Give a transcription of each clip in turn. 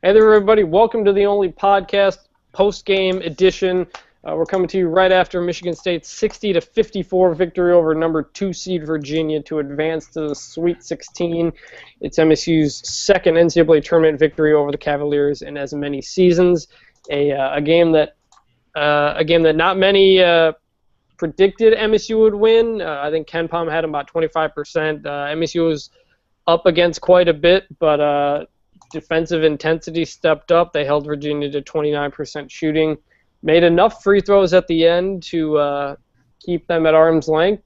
Hey there, everybody. Welcome to the only podcast post-game edition. We're coming to you right after Michigan State's 60-54 victory over number 2 seed Virginia to advance to the Sweet 16. It's MSU's second NCAA tournament victory over the Cavaliers in as many seasons. A game that not many predicted MSU would win. I think Ken Pom had about 25%. MSU was up against quite a bit, but defensive intensity stepped up. They held Virginia to 29% shooting, made enough free throws at the end to keep them at arm's length,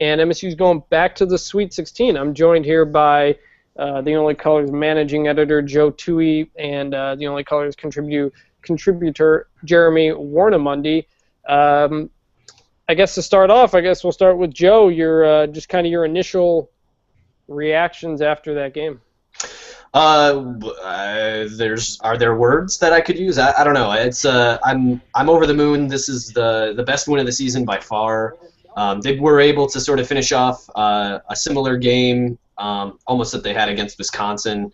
and MSU's going back to the Sweet 16. I'm joined here by the Only Colors managing editor Joe Toohey and the Only Colors contributor Jeremy Warnamundi. I guess to start off, we'll start with Joe. Your just kind of your initial reactions after that game. Are there words that I could use? I don't know. It's I'm over the moon. This is the best win of the season by far. They were able to sort of finish off a similar game, almost that they had against Wisconsin,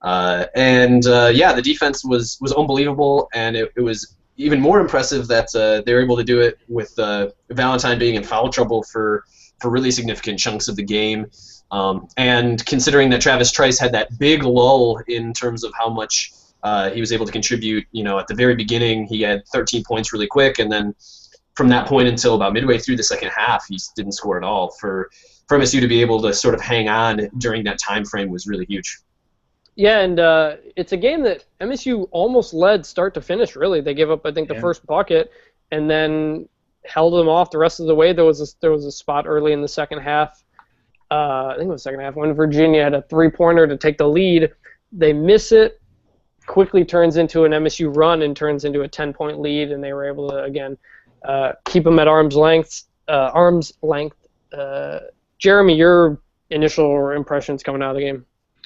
and the defense was unbelievable, and it was even more impressive that they were able to do it with Valentine being in foul trouble for really significant chunks of the game. And considering that Travis Trice had that big lull in terms of how much he was able to contribute, at the very beginning he had 13 points really quick, and then from that point until about midway through the second half he didn't score at all. For MSU to be able to sort of hang on during that time frame was really huge. Yeah, and it's a game that MSU almost led start to finish, really. They gave up, I think, the first bucket and then held them off the rest of the way. There was a spot early in the second half. I think it was the second half, when Virginia had a three-pointer to take the lead. They miss it, quickly turns into an MSU run and turns into a 10-point lead, and they were able to, again, keep them at arm's length. Jeremy, your initial impressions coming out of the game?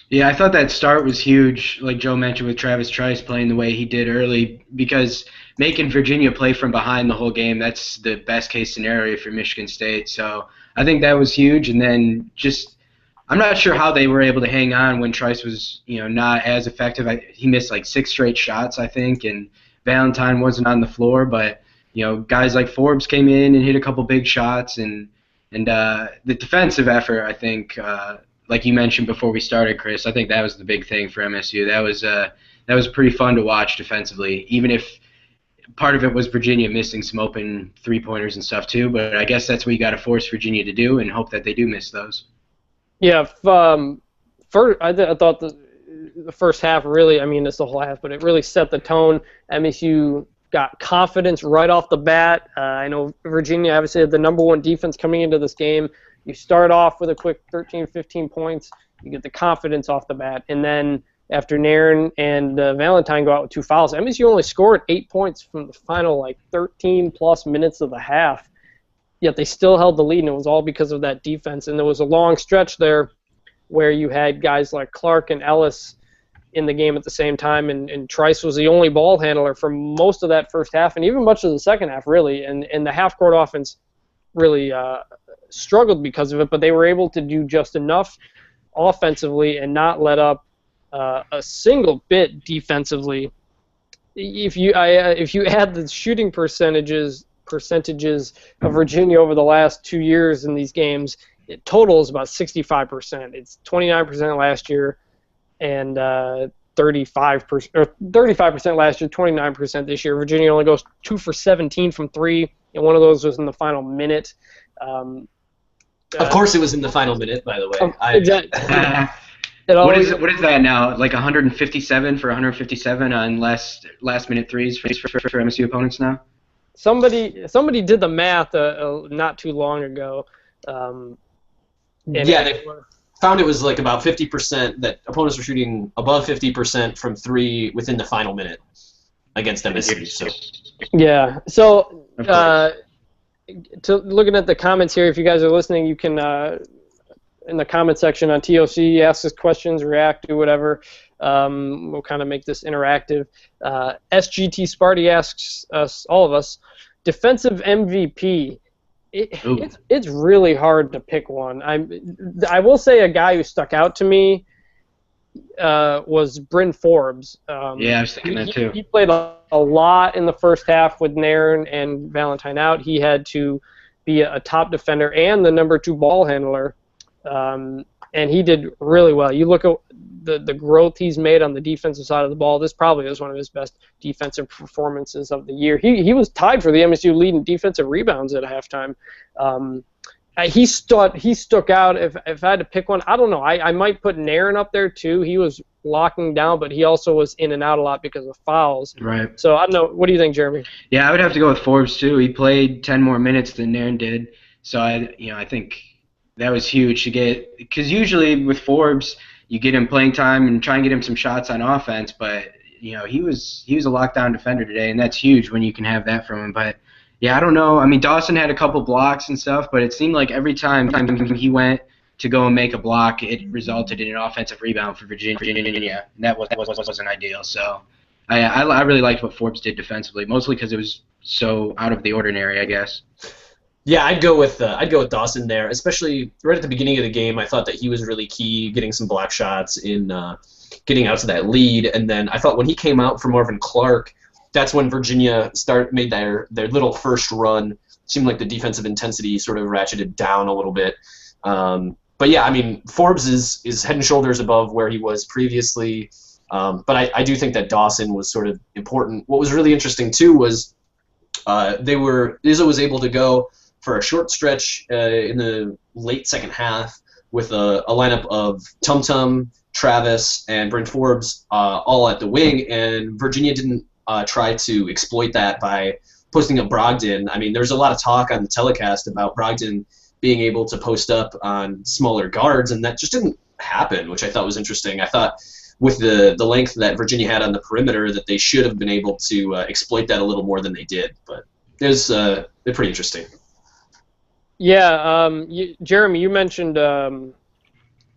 Yeah, I thought that start was huge, like Joe mentioned, with Travis Trice playing the way he did early, because making Virginia play from behind the whole game, that's the best-case scenario for Michigan State. So I think that was huge. And then I'm not sure how they were able to hang on when Trice was, not as effective. He missed like 6 straight shots, I think, and Valentine wasn't on the floor. But, guys like Forbes came in and hit a couple big shots. And the defensive effort, I think, like you mentioned before we started, Chris, I think that was the big thing for MSU. That was pretty fun to watch defensively, even if part of it was Virginia missing some open three-pointers and stuff too. But I guess that's what you got to force Virginia to do and hope that they do miss those. Yeah, I thought the first half really, it's the whole half, but it really set the tone. MSU got confidence right off the bat. I know Virginia obviously had the number one defense coming into this game. You start off with a quick 13, 15 points. You get the confidence off the bat. And then after Nairn and Valentine go out with 2 fouls, MSU only scored 8 points from the final 13-plus minutes of the half. Yet they still held the lead, and it was all because of that defense. And there was a long stretch there where you had guys like Clark and Ellis in the game at the same time, and Trice was the only ball handler for most of that first half and even much of the second half, really. And the half-court offense really struggled because of it, but they were able to do just enough offensively and not let up a single bit defensively. If you add the shooting percentages of Virginia over the last 2 years in these games, it totals about 65%. It's 29% last year and 35% last year, 29% this year. Virginia only goes 2 for 17 from 3, and one of those was in the final minute. Of course it was in the final minute, by the way. What is that now? Like 157 for 157 on last minute threes for MSU opponents now? Somebody did the math not too long ago. They found it was like about 50% that opponents were shooting above 50% from 3 within the final minute against MSU. So. Yeah. So looking at the comments here, if you guys are listening, you can in the comment section on TOC ask us questions, react, do whatever. We'll kind of make this interactive. SGT Sparty asks all of us, defensive MVP. It's really hard to pick one. I will say a guy who stuck out to me was Bryn Forbes. Yeah, I was thinking that too. He played a lot in the first half with Nairn and Valentine out. He had to be a top defender and the number 2 ball handler, and he did really well. You look at the growth he's made on the defensive side of the ball. This probably is one of his best defensive performances of the year. He was tied for the MSU lead in defensive rebounds at halftime. He stuck out. If I had to pick one, I don't know. I might put Nairn up there too. He was locking down, but he also was in and out a lot because of fouls. Right. So I don't know. What do you think, Jeremy? Yeah, I would have to go with Forbes too. He played 10 more minutes than Nairn did. So I think that was huge to get, because usually with Forbes you get him playing time and try and get him some shots on offense, but he was a lockdown defender today, and that's huge when you can have that from him. But yeah, I don't know. I mean, Dawson had a couple blocks and stuff, but it seemed like every time he went to go and make a block, it resulted in an offensive rebound for Virginia, and that wasn't ideal. So I really liked what Forbes did defensively, mostly because it was so out of the ordinary, I guess. Yeah, I'd go with Dawson there, especially right at the beginning of the game. I thought that he was really key, getting some block shots in getting out to that lead, and then I thought when he came out for Marvin Clark, that's when Virginia made their little first run. Seemed like the defensive intensity sort of ratcheted down a little bit. But yeah, I mean, Forbes is head and shoulders above where he was previously. But I do think that Dawson was sort of important. What was really interesting too was Izzo was able to go for a short stretch in the late second half with a lineup of Tum Tum, Travis, and Bryn Forbes all at the wing, and Virginia didn't try to exploit that by posting up Brogdon. I mean, there's a lot of talk on the telecast about Brogdon being able to post up on smaller guards, and that just didn't happen, which I thought was interesting. I thought with the length that Virginia had on the perimeter that they should have been able to exploit that a little more than they did, but it was pretty interesting. Yeah, Jeremy, you mentioned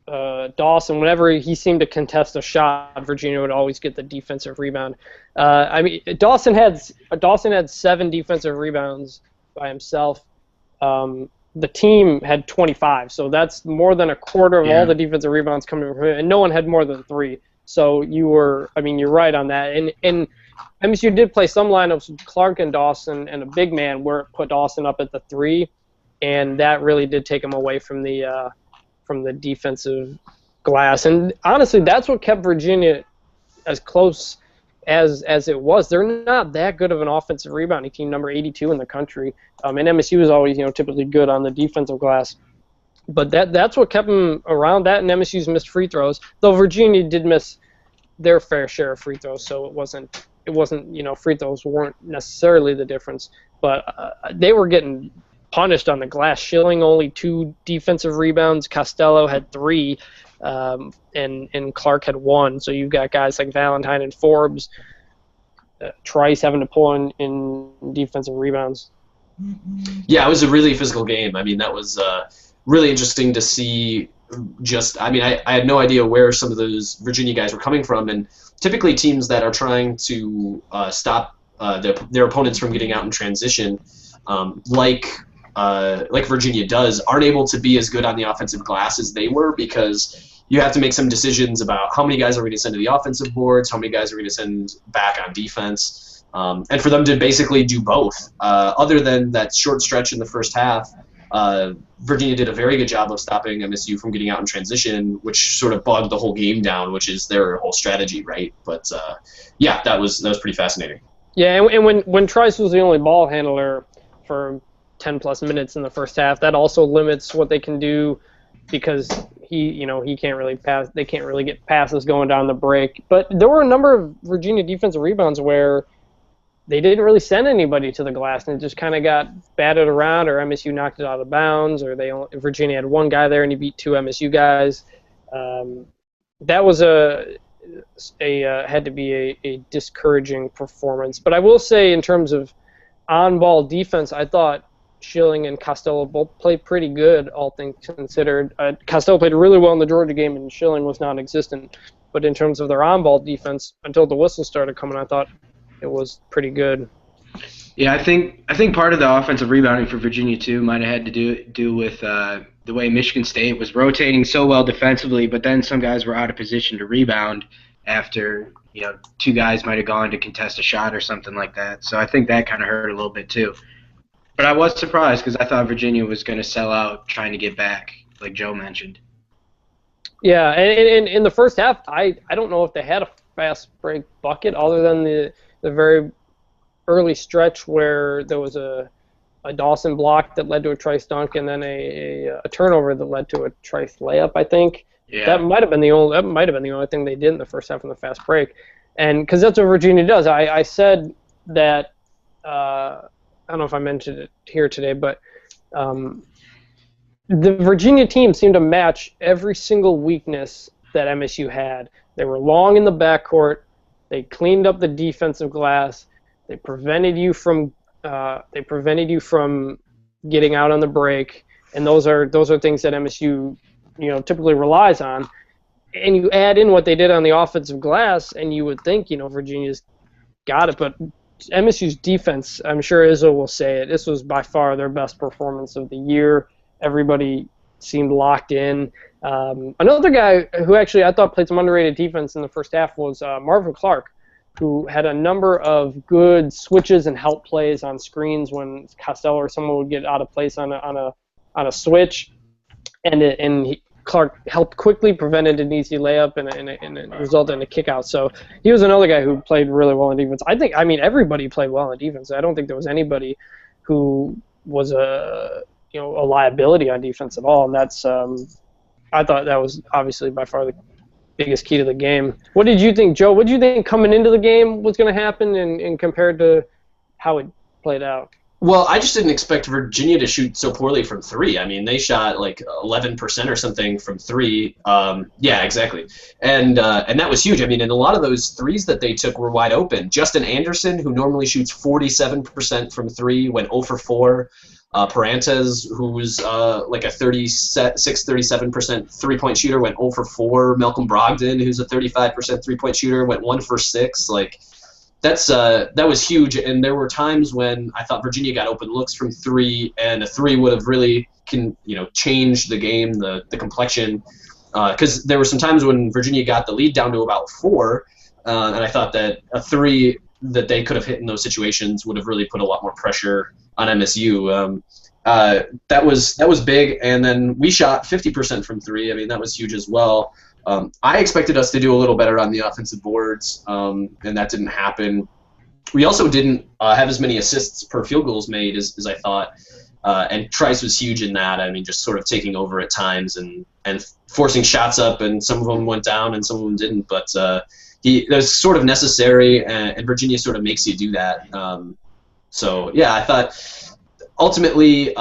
Dawson. Whenever he seemed to contest a shot, Virginia would always get the defensive rebound. I mean, Dawson had 7 defensive rebounds by himself. The team had 25, so that's more than a quarter of all the defensive rebounds coming from him, and no one had more than 3. So you're right on that. And MSU did play some lineups with Clark and Dawson and a big man where it put Dawson up at the 3. And that really did take him away from the defensive glass. And honestly, that's what kept Virginia as close as it was. They're not that good of an offensive rebounding team, number 82 in the country. And MSU is always typically good on the defensive glass. But that's what kept them around that, and MSU's missed free throws. Though Virginia did miss their fair share of free throws, so it wasn't free throws weren't necessarily the difference. But they were getting punished on the glass. Schilling only 2 defensive rebounds. Costello had 3, and Clark had 1. So you've got guys like Valentine and Forbes, Trice having to pull in defensive rebounds. Yeah, it was a really physical game. I mean, that was really interesting to see. I had no idea where some of those Virginia guys were coming from, and typically teams that are trying to stop their opponents from getting out in transition, like Virginia does, aren't able to be as good on the offensive glass as they were, because you have to make some decisions about how many guys are we going to send to the offensive boards, how many guys are we going to send back on defense, and for them to basically do both. Other than that short stretch in the first half, Virginia did a very good job of stopping MSU from getting out in transition, which sort of bogged the whole game down, which is their whole strategy, right? But yeah, that was pretty fascinating. Yeah, and when Trice was the only ball handler for 10+ minutes in the first half, that also limits what they can do, because he can't really pass. They can't really get passes going down the break. But there were a number of Virginia defensive rebounds where they didn't really send anybody to the glass, and it just kind of got batted around, or MSU knocked it out of bounds, or Virginia had 1 guy there and he beat 2 MSU guys. That was had to be a discouraging performance. But I will say, in terms of on-ball defense, I thought Schilling and Costello both played pretty good, all things considered. Costello played really well in the Georgia game, and Schilling was non-existent. But in terms of their on-ball defense, until the whistle started coming, I thought it was pretty good. Yeah, I think part of the offensive rebounding for Virginia too might have had to do with the way Michigan State was rotating so well defensively, but then some guys were out of position to rebound after two guys might have gone to contest a shot or something like that. So I think that kind of hurt a little bit too. But I was surprised because I thought Virginia was going to sell out trying to get back, like Joe mentioned. Yeah, and in the first half, I don't know if they had a fast break bucket other than the very early stretch where there was a Dawson block that led to a Trice dunk, and then a turnover that led to a Trice layup. I think Yeah. that might have been the only thing they did in the first half in the fast break, and because that's what Virginia does. I said that I don't know if I mentioned it here today, but the Virginia team seemed to match every single weakness that MSU had. They were long in the backcourt. They cleaned up the defensive glass. They prevented you from getting out on the break, and those are things that MSU typically relies on. And you add in what they did on the offensive glass, and you would think Virginia's got it, but MSU's defense, I'm sure Izzo will say it, this was by far their best performance of the year. Everybody seemed locked in. Another guy who actually I thought played some underrated defense in the first half was Marvin Clark, who had a number of good switches and help plays on screens when Costello or someone would get out of place on a switch, and Clark helped quickly, prevented an easy layup, and it resulted in a kick out. So he was another guy who played really well in defense. I mean everybody played well in defense. I don't think there was anybody who was a liability on defense at all, and that's I thought that was obviously by far the biggest key to the game. What did you think, Joe? What did you think coming into the game was going to happen, and compared to how it played out? Well, I just didn't expect Virginia to shoot so poorly from three. I mean, they shot like 11% or something from three. Yeah, exactly. And that was huge. I mean, and a lot of those threes that they took were wide open. Justin Anderson, who normally shoots 47% from three, went 0 for 4. Parantes, who's like a 37% three-point shooter, went 0 for 4. Malcolm Brogdon, who's a 35% three-point shooter, went 1 for 6. Like, that was huge, and there were times when I thought Virginia got open looks from three, and a three would have really changed the game, the complexion, because there were some times when Virginia got the lead down to about 4, and I thought that a three that they could have hit in those situations would have really put a lot more pressure on MSU. That was big, and then we shot 50% from three. I mean, that was huge as well. I expected us to do a little better on the offensive boards, and that didn't happen. We also didn't have as many assists per field goals made as I thought, and Trice was huge in that. I mean, just sort of taking over at times and forcing shots up, and some of them went down and some of them didn't. But that was sort of necessary, and Virginia sort of makes you do that. So yeah, I thought ultimately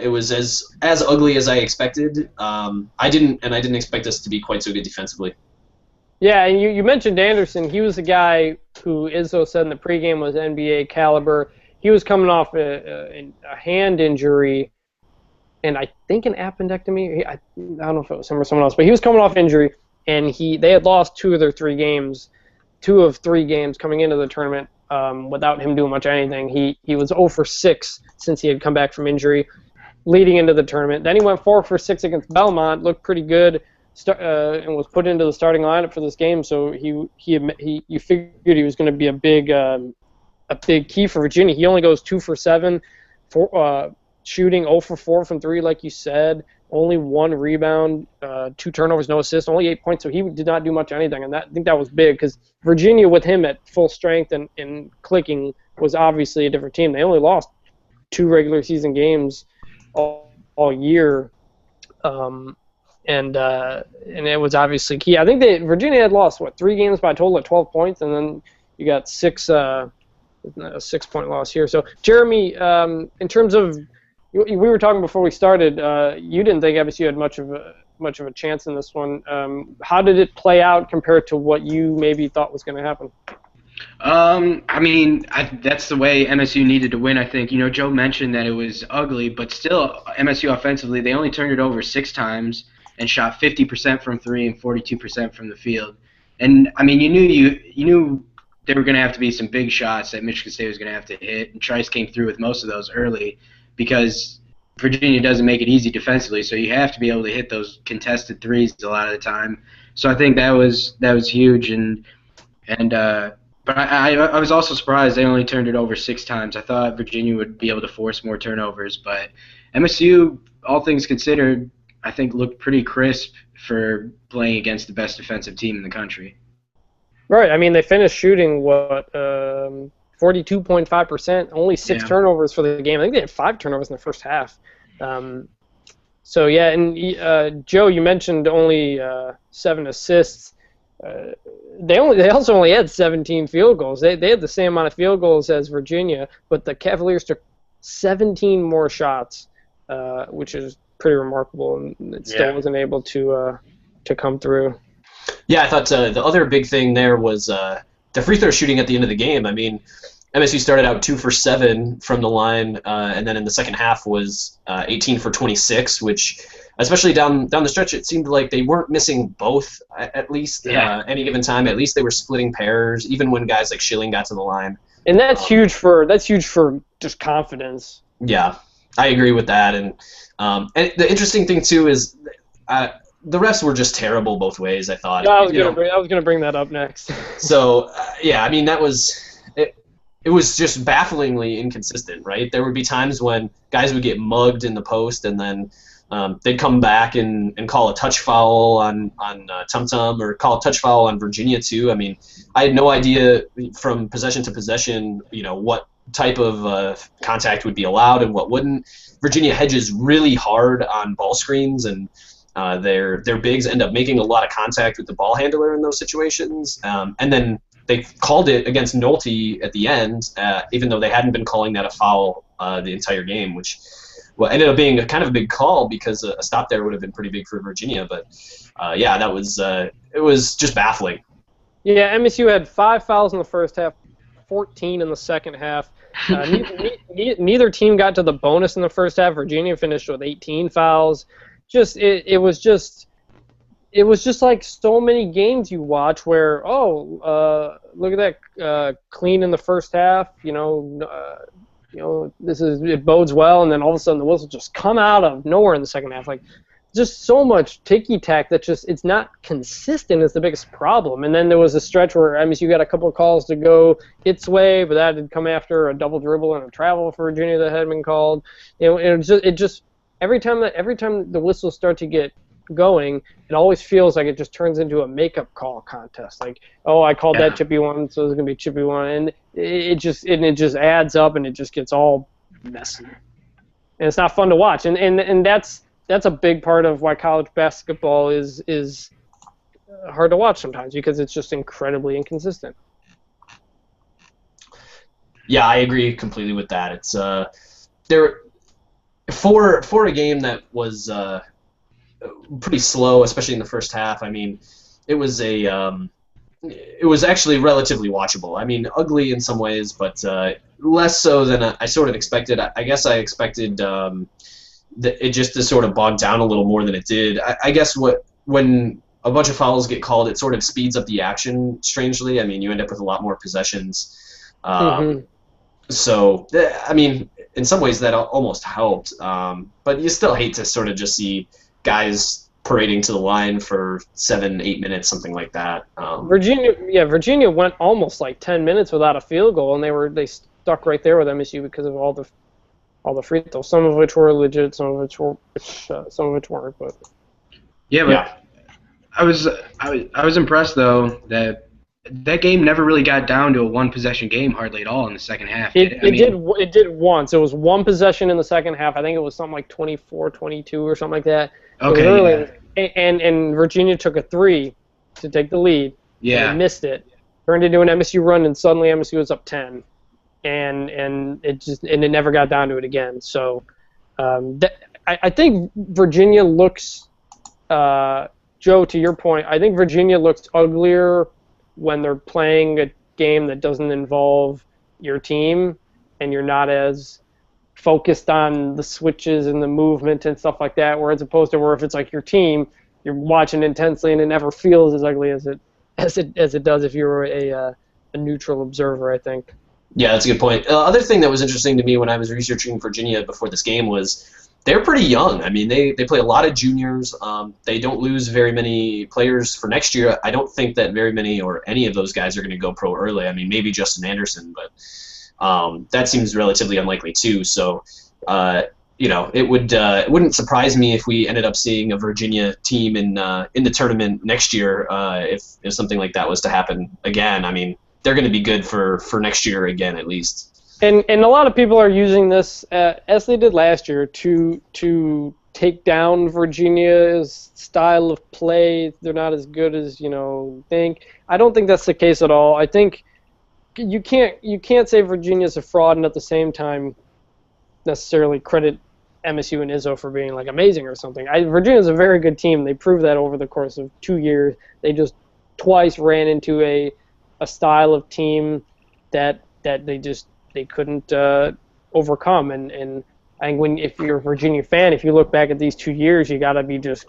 it was as ugly as I expected. I didn't expect us to be quite so good defensively. Yeah, and you mentioned Anderson. He was a guy who Izzo said in the pregame was NBA caliber. He was coming off a hand injury, and I think an appendectomy. I don't know if it was him or someone else, but he was coming off injury, and they had lost 2 of their 3 games, 2 of 3 games coming into the tournament without him doing much of anything. He was 0 for 6 since he had come back from injury leading into the tournament. Then he went 4 for 6 against Belmont, looked pretty good, and was put into the starting lineup for this game. So you figured he was going to be a big key for Virginia. He only goes 2 for 7, shooting 0 for 4 from 3, like you said. Only 1 rebound, 2 turnovers, no assists, only 8 points. So he did not do much of anything, and I think that was big because Virginia, with him at full strength and clicking, was obviously a different team. They only lost 2 regular season games all year, and it was obviously key. I think Virginia had lost 3 games by a total of 12 points, and then you got a 6-point loss here. So Jeremy, in terms of, we were talking before we started, you didn't think MSU had much of a chance in this one. How did it play out compared to what you maybe thought was going to happen? I mean, that's the way MSU needed to win, I think. Joe mentioned that it was ugly, but still, MSU offensively, they only turned it over 6 times and shot 50% from 3 and 42% from the field. And I mean, you knew there were going to have to be some big shots that Michigan State was going to have to hit, and Trice came through with most of those early because Virginia doesn't make it easy defensively, so you have to be able to hit those contested threes a lot of the time. So I think that was huge, but I was also surprised they only turned it over 6 times. I thought Virginia would be able to force more turnovers, but MSU, all things considered, I think looked pretty crisp for playing against the best defensive team in the country. Right. I mean, they finished shooting, 42.5%, only 6 turnovers for the game. I think they had 5 turnovers in the first half. So, yeah, and Joe, you mentioned only 7 assists. They also only had 17 field goals. They had the same amount of field goals as Virginia, but the Cavaliers took 17 more shots, which is pretty remarkable, and it still wasn't able to come through. Yeah, I thought the other big thing there was the free throw shooting at the end of the game. I mean, MSU started out 2 for 7 from the line, and then in the second half was 18 for 26, which, especially down the stretch, it seemed like they weren't missing both at least any given time. At least they were splitting pairs, even when guys like Schilling got to the line. And that's huge for just confidence. Yeah, I agree with that. And the interesting thing too is the refs were just terrible both ways, I thought. Yeah, I was gonna bring that up next. So yeah, I mean that was it was just bafflingly inconsistent, right? There would be times when guys would get mugged in the post, and then they'd come back and call a touch foul on Tum Tum, or call a touch foul on Virginia too. I mean, I had no idea from possession to possession, what type of contact would be allowed and what wouldn't. Virginia hedges really hard on ball screens, and their bigs end up making a lot of contact with the ball handler in those situations. And then they called it against Nolte at the end, even though they hadn't been calling that a foul the entire game, which ended up being kind of a big call because a stop there would have been pretty big for Virginia. But that was it was just baffling. Yeah, MSU had 5 fouls in the first half, 14 in the second half. Neither team got to the bonus in the first half. Virginia finished with 18 fouls. It was just like so many games you watch where look at that clean in the first half, it bodes well, and then all of a sudden the whistle just come out of nowhere in the second half. Like, just so much ticky-tack that it's not consistent is the biggest problem. And then there was a stretch where MSU got a couple of calls to go its way, but that had come after a double dribble and a travel for Virginia that had been called. Every time the whistles start to get going, it always feels like it just turns into a makeup call contest. Like, I called that chippy one, so it's gonna be a chippy one, and it just adds up, and it just gets all messy, and it's not fun to watch. And that's a big part of why college basketball is hard to watch sometimes, because it's just incredibly inconsistent. Yeah, I agree completely with that. It's there. For a game that was pretty slow, especially in the first half. I mean, it was actually relatively watchable. I mean, ugly in some ways, but less so than I sort of expected. I guess I expected it just to sort of bog down a little more than it did. I guess when a bunch of fouls get called, it sort of speeds up the action. Strangely, I mean, you end up with a lot more possessions. So, I mean, in some ways that almost helped, but you still hate to sort of just see guys parading to the line for 7-8 minutes, something like that. Virginia went almost like 10 minutes without a field goal, and they stuck right there with MSU because of all the free throws, some of which were legit, some of which weren't. But I was impressed though that game never really got down to a one-possession game hardly at all in the second half. It did once. It was one possession in the second half. I think it was something like 24-22 or something like that. Okay. And Virginia took a 3 to take the lead. Yeah. And missed it. Turned into an MSU run, and suddenly MSU was up 10. And it never got down to it again. So I think Virginia looks, Joe, to your point, I think Virginia looks uglier when they're playing a game that doesn't involve your team and you're not as focused on the switches and the movement and stuff like that, where as opposed to where if it's like your team, you're watching intensely and it never feels as ugly as it does if you were a a neutral observer, I think. Yeah, that's a good point. Other thing that was interesting to me when I was researching Virginia before this game was they're pretty young. I mean, they play a lot of juniors. They don't lose very many players for next year. I don't think that very many or any of those guys are going to go pro early. I mean, maybe Justin Anderson, but that seems relatively unlikely too. So, it wouldn't surprise me if we ended up seeing a Virginia team in the tournament next year if something like that was to happen again. I mean, they're going to be good for next year again, at least. And a lot of people are using this as they did last year to take down Virginia's style of play. They're not as good as think. I don't think that's the case at all. I think you can't say Virginia's a fraud and at the same time necessarily credit MSU and Izzo for being like amazing or something. Virginia's a very good team. They proved that over the course of 2 years. They just twice ran into a style of team that they couldn't overcome. And I think if you're a Virginia fan, if you look back at these 2 years, you got to be just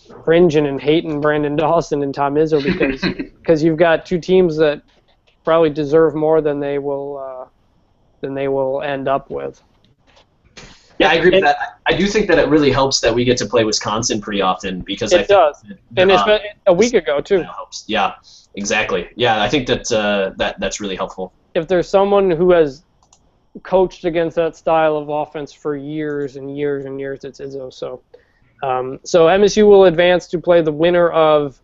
cringing and hating Brandon Dawson and Tom Izzo because you've got two teams that probably deserve more than they will end up with. Yeah, I agree with that. I do think that it really helps that we get to play Wisconsin pretty often because it does. And it's been a week ago too. Helps. Yeah, exactly. Yeah, I think that's really helpful. If there's someone who has coached against that style of offense for years and years and years, it's Izzo. So MSU will advance to play the winner of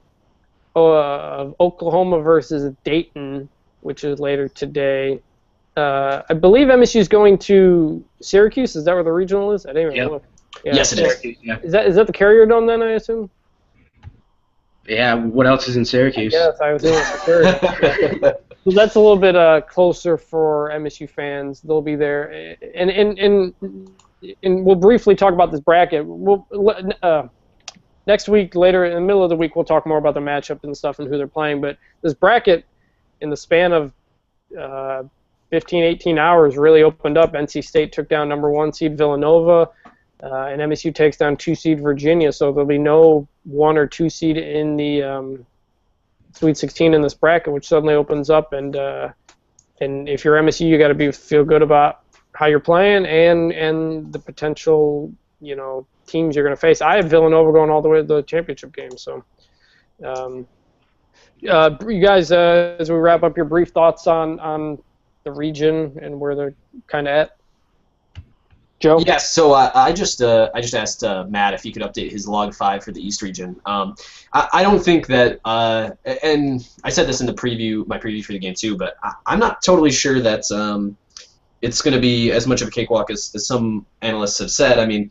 Oklahoma versus Dayton, which is later today. I believe MSU is going to Syracuse. Is that where the regional is? I didn't even look. Yeah. Yes, it is. Yeah. Is that the Carrier Dome then, I assume? Yeah, what else is in Syracuse? Yes, I was in for sure. So that's a little bit closer for MSU fans. They'll be there. And we'll briefly talk about this bracket. Next week, later in the middle of the week, we'll talk more about the matchup and stuff and who they're playing. But this bracket, in the span of 15, 18 hours, really opened up. NC State took down number 1 seed Villanova, and MSU takes down 2 seed Virginia. So there'll be no 1 or 2 seed in the Sweet 16 in this bracket, which suddenly opens up. And if you're MSU, you got to feel good about how you're playing and the potential teams you're going to face. I have Villanova going all the way to the championship game. So, you guys, as we wrap up, your brief thoughts on the region and where they're kind of at. Joe? Yes, so I just asked Matt if he could update his log 5 for the East region. I don't think that, and I said this in my preview for the game too, but I'm not totally sure that it's going to be as much of a cakewalk as some analysts have said. I mean,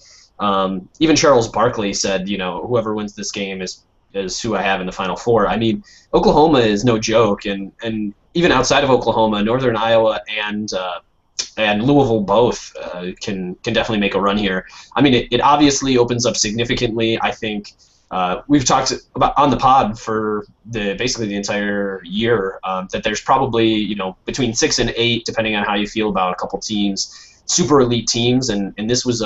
even Charles Barkley said, whoever wins this game is who I have in the Final Four. I mean, Oklahoma is no joke, and even outside of Oklahoma, Northern Iowa and Louisville both can definitely make a run here. I mean, it obviously opens up significantly. I think we've talked about on the pod for basically the entire year that there's probably between 6 and 8, depending on how you feel about a couple teams, super elite teams, and this was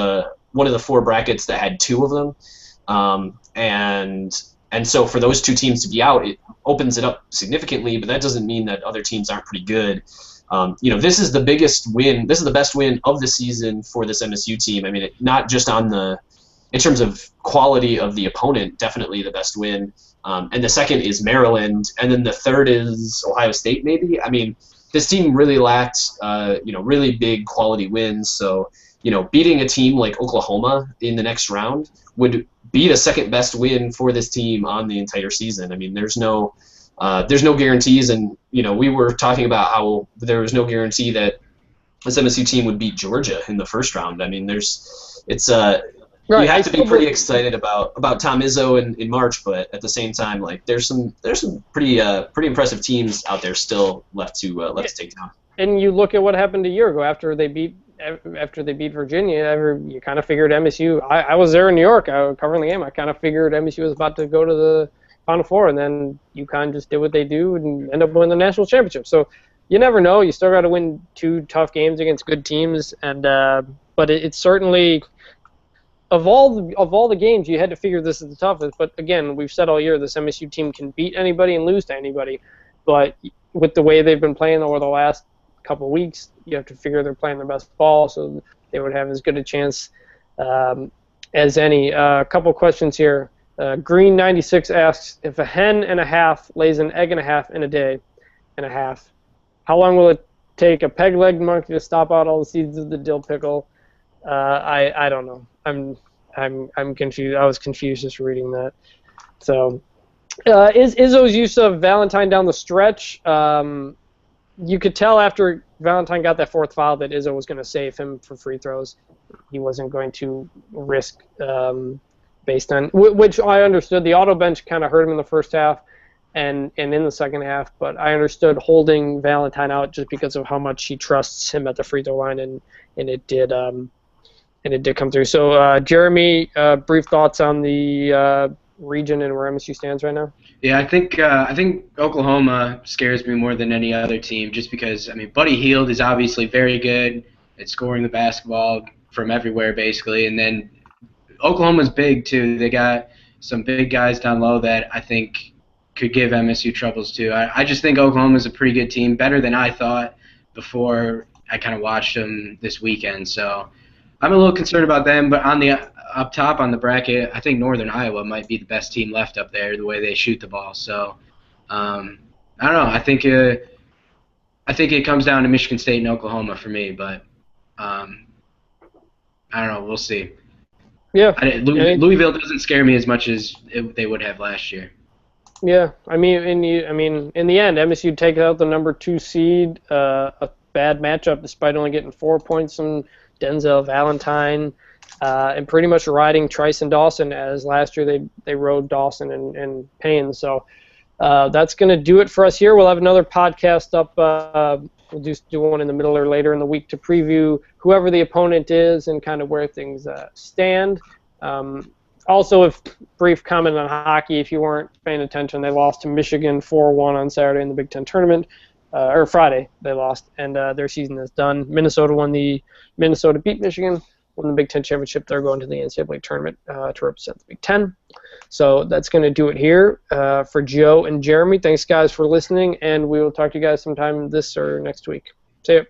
one of the 4 brackets that had 2 of them, and so for those 2 teams to be out, it opens it up significantly, but that doesn't mean that other teams aren't pretty good. This is the biggest win. This is the best win of the season for this MSU team. I mean, not just in terms of quality of the opponent, definitely the best win. And the second is Maryland, and then the third is Ohio State, maybe. I mean, this team really lacked, really big quality wins. So, beating a team like Oklahoma in the next round would be the second best win for this team on the entire season. I mean, there's no guarantees, and we were talking about how there was no guarantee that this MSU team would beat Georgia in the first round. I mean, right. You have to be pretty excited about Tom Izzo in March, but at the same time, like there's some pretty impressive teams out there still left to take down. And you look at what happened a year ago after they beat Virginia. You kind of figured MSU. I was there in New York. I was covering the game. I kind of figured MSU was about to go to the Final Four, and then UConn just did what they do and end up winning the national championship. So you never know. You still got to win 2 tough games against good teams, and but it's certainly of all the games you had to figure this is the toughest. But again, we've said all year this MSU team can beat anybody and lose to anybody. But with the way they've been playing over the last couple of weeks, you have to figure they're playing their best ball, so they would have as good a chance as any. A couple questions here. Green96 asks, if a hen and a half lays an egg and a half in a day and a half, how long will it take a peg-legged monkey to stop out all the seeds of the dill pickle? I don't know. I'm confused. I was confused just reading that. So, is Izzo's use of Valentine down the stretch? You could tell after Valentine got that fourth foul that Izzo was going to save him for free throws. He wasn't going to risk, based on which I understood. The auto bench kind of hurt him in the first half and in the second half, but I understood holding Valentine out just because of how much he trusts him at the free throw line, and it did come through. So, Jeremy, brief thoughts on the region and where MSU stands right now? Yeah, I think Oklahoma scares me more than any other team, just because Buddy Hield is obviously very good at scoring the basketball from everywhere basically, and then Oklahoma's big too. They got some big guys down low that I think could give MSU troubles too. I just think Oklahoma's a pretty good team, better than I thought before I kind of watched them this weekend. So I'm a little concerned about them, but on the up top on the bracket, I think Northern Iowa might be the best team left up there, the way they shoot the ball. So I don't know. I think it comes down to Michigan State and Oklahoma for me, but I don't know. We'll see. Yeah. Louisville doesn't scare me as much as they would have last year. Yeah, in the end, MSU takes out the number 2 seed. A bad matchup, despite only getting 4 points from Denzel Valentine. And pretty much riding Trice and Dawson, as last year they rode Dawson and Payne. So that's going to do it for us here. We'll have another podcast up. We'll just do one in the middle or later in the week to preview whoever the opponent is and kind of where things stand. Also, if brief comment on hockey, if you weren't paying attention, they lost to Michigan 4-1 on Saturday in the Big Ten tournament. Or Friday they lost, and their season is done. Minnesota beat Michigan. Won the Big Ten championship. They're going to the NCAA tournament to represent the Big Ten. So that's going to do it here for Joe and Jeremy. Thanks, guys, for listening, and we will talk to you guys sometime this or next week. See ya.